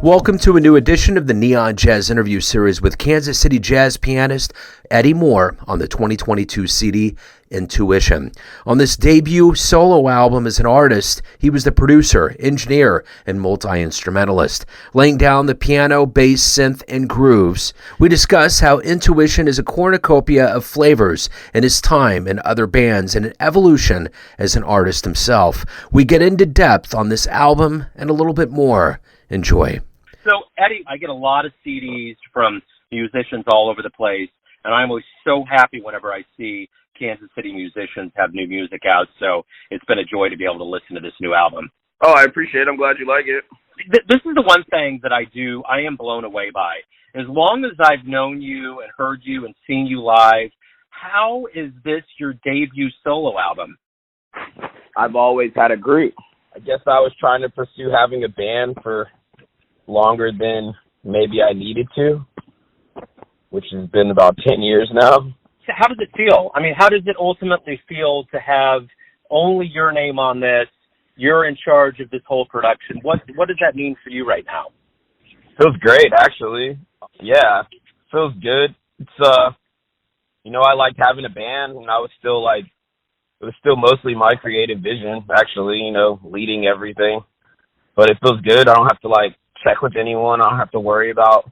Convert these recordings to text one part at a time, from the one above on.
Welcome to a new edition of the Neon Jazz interview series with Kansas City Jazz Pianist Eddie Moore on the 2022 CD Intuition. On this debut solo album as an artist, he was the producer, engineer, and multi-instrumentalist. Laying down the piano, bass, synth, and grooves, we discuss how Intuition is a cornucopia of flavors in his time in other bands and an evolution as an artist himself. We get into depth on this album and a little bit more. Enjoy. So, Eddie, I get a lot of CDs from musicians all over the place, and I'm always so happy whenever I see Kansas City musicians have new music out, so it's been a joy to be able to listen to this new album. Oh, I appreciate it. I'm glad you like it. This is the one thing that I am blown away by. As long as I've known you and heard you and seen you live, how is this your debut solo album? I've always had a group. I guess I was trying to pursue having a band for longer than maybe I needed to, which has been about 10 years now. So how does it feel? I mean, how does it ultimately feel to have only your name on this? You're in charge of this whole production. What does that mean for you right now? Feels great, actually. Yeah, feels good. It's I liked having a band, and it was still mostly my creative vision, actually, leading everything. But it feels good. I don't have to check with anyone. I don't have to worry about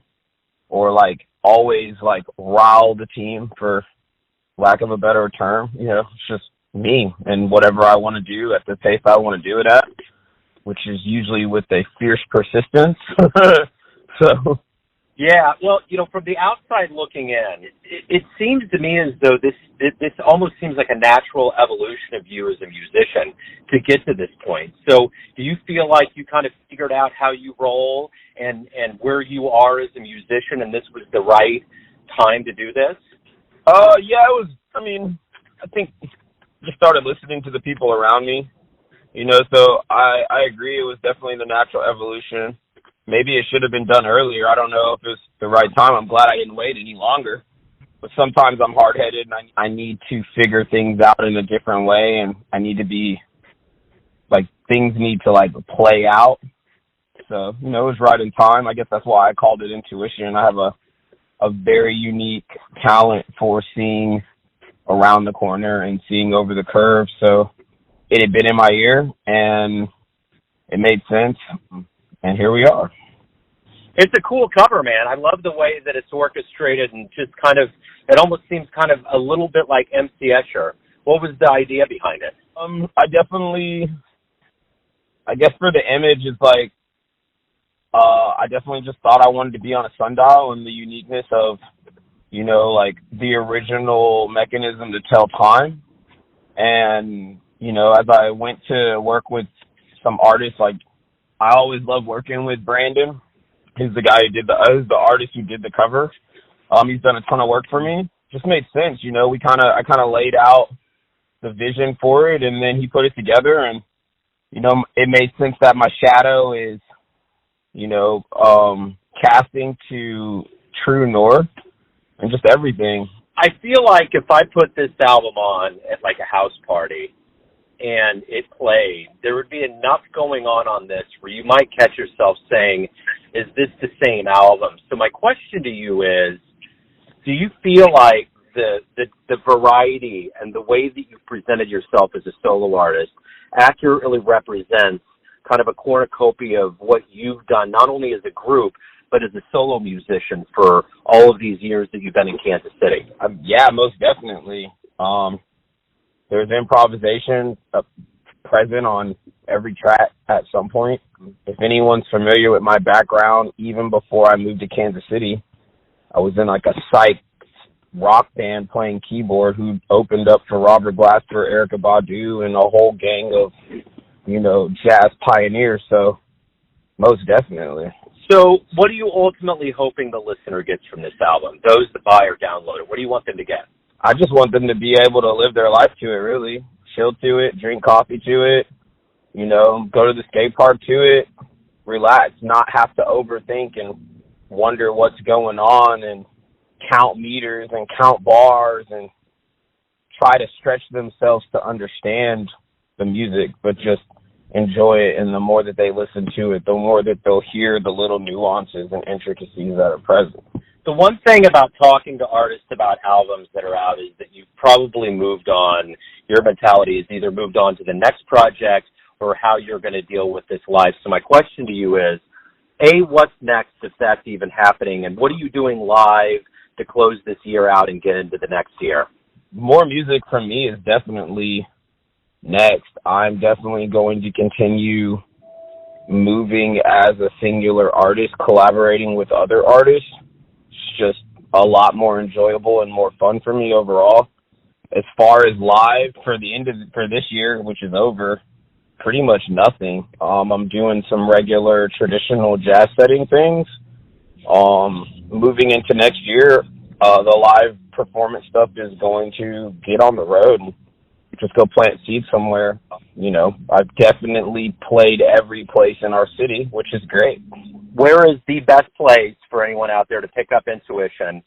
or always rile the team, for lack of a better term. It's just me and whatever I want to do at the pace I want to do it at, which is usually with a fierce persistence. So yeah, well, from the outside looking in, it seems to me as though this almost seems like a natural evolution of you as a musician to get to this point. So do you feel like you kind of figured out how you roll and where you are as a musician, and this was the right time to do this? Yeah, it was. I think just started listening to the people around me, so I agree. It was definitely the natural evolution. Maybe it should have been done earlier. I don't know if it's the right time. I'm glad I didn't wait any longer. But sometimes I'm hard-headed, and I need to figure things out in a different way, and I need to be, things need to, play out. So, it was right in time. I guess that's why I called it Intuition. I have a very unique talent for seeing around the corner and seeing over the curve. So it had been in my ear, and it made sense. And here we are. It's a cool cover, man. I love the way that it's orchestrated and just it almost seems kind of a little bit like MC Escher. What was the idea behind it? I guess for the image, it's I definitely just thought I wanted to be on a sundial, and the uniqueness of, the original mechanism to tell time. And, as I went to work with some artists, I always love working with Brandon. He's the guy who did the artist who did the cover. He's done a ton of work for me. Just made sense, I kind of laid out the vision for it, and then he put it together, and it made sense that my shadow is, casting to true north and just everything. I feel like if I put this album on at a house party and it played, there would be enough going on this where you might catch yourself saying, is this the same album? So my question to you is, do you feel like the variety and the way that you presented yourself as a solo artist accurately represents kind of a cornucopia of what you've done, not only as a group, but as a solo musician for all of these years that you've been in Kansas City? Yeah, most definitely. There's improvisation present on every track at some point. If anyone's familiar with my background, even before I moved to Kansas City, I was in a psych rock band playing keyboard who opened up for Robert Glasper, Erykah Badu, and a whole gang of, jazz pioneers. So most definitely. So what are you ultimately hoping the listener gets from this album? Those that buy or download it, what do you want them to get? I just want them to be able to live their life to it, really. Chill to it, drink coffee to it, go to the skate park to it, relax, not have to overthink and wonder what's going on and count meters and count bars and try to stretch themselves to understand the music, but just enjoy it, and the more that they listen to it, the more that they'll hear the little nuances and intricacies that are present. The one thing about talking to artists about albums that are out is that you've probably moved on. Your mentality is either moved on to the next project or how you're going to deal with this life. So my question to you is, A, what's next if that's even happening? And what are you doing live to close this year out and get into the next year? More music from me is definitely next. I'm definitely going to continue moving as a singular artist, collaborating with other artists. It's just a lot more enjoyable and more fun for me overall. As far as live for this year, which is over, pretty much nothing. I'm doing some regular traditional jazz setting things. Moving into next year, the live performance stuff is going to get on the road and just go plant seeds somewhere. You know, I've definitely played every place in our city, which is great. Where is the best place for anyone out there to pick up Intuition,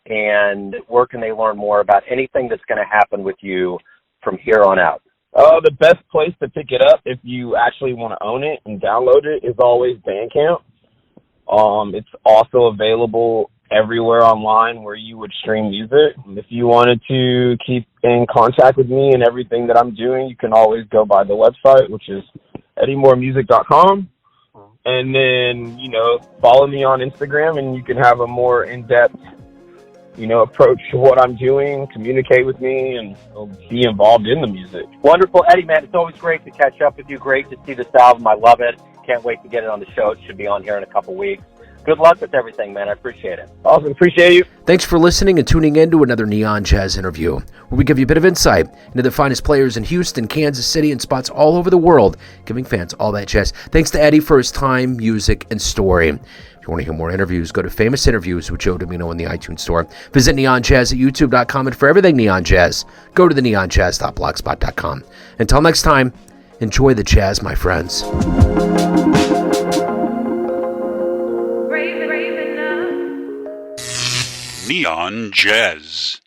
and where can they learn more about anything that's going to happen with you from here on out? The best place to pick it up, if you actually want to own it and download it, is always Bandcamp. It's also available everywhere online where you would stream music. If you wanted to keep in contact with me and everything that I'm doing, you can always go by the website, which is eddiemoremusic.com. And then, follow me on Instagram, and you can have a more in-depth, approach to what I'm doing, communicate with me, and be involved in the music. Wonderful. Eddie, man, it's always great to catch up with you. Great to see this album. I love it. Can't wait to get it on the show. It should be on here in a couple weeks. Good luck with everything, man. I appreciate it. Awesome. Appreciate you. Thanks for listening and tuning in to another Neon Jazz interview, where we give you a bit of insight into the finest players in Houston, Kansas City, and spots all over the world, giving fans all that jazz. Thanks to Eddie for his time, music, and story. If you want to hear more interviews, go to Famous Interviews with Joe Domino in the iTunes Store. Visit neonjazz at youtube.com, and for everything Neon Jazz, go to the neonjazz.blogspot.com. Until next time, enjoy the jazz, my friends. Neon Jazz.